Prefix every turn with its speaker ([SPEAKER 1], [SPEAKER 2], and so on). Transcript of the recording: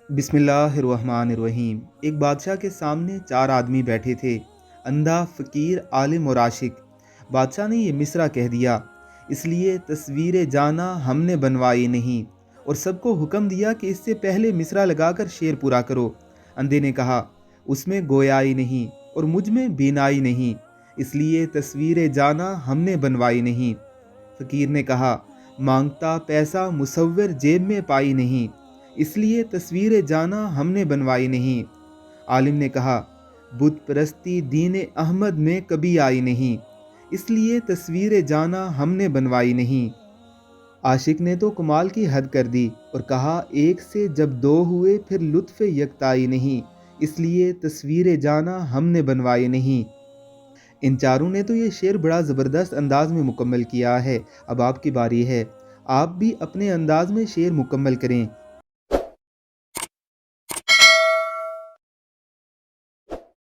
[SPEAKER 1] بسم اللہ الرحمن الرحیم۔ ایک بادشاہ کے سامنے 4 آدمی بیٹھے تھے، اندھا، فقیر، عالم اور عاشق۔ بادشاہ نے یہ مصرع کہہ دیا، اس لیے تصویر جانا ہم نے بنوائی نہیں، اور سب کو حکم دیا کہ اس سے پہلے مصرع لگا کر شعر پورا کرو۔ اندھے نے کہا، اس میں گویائی نہیں اور مجھ میں بینائی نہیں، اس لیے تصویر جانا ہم نے بنوائی نہیں۔ فقیر نے کہا، مانگتا پیسہ مصور جیب میں پائی نہیں، اس لیے تصویر جانا ہم نے بنوائی نہیں۔ عالم نے کہا، بت پرستی دین احمد میں کبھی آئی نہیں، اس لیے تصویر جانا ہم نے بنوائی نہیں۔ عاشق نے تو کمال کی حد کر دی اور کہا، ایک سے جب 2 ہوئے پھر لطف یکتائی نہیں، اس لیے تصویر جانا ہم نے بنوائی نہیں۔ ان چاروں نے تو یہ شعر بڑا زبردست انداز میں مکمل کیا ہے۔ اب آپ کی باری ہے، آپ بھی اپنے انداز میں شعر مکمل کریں۔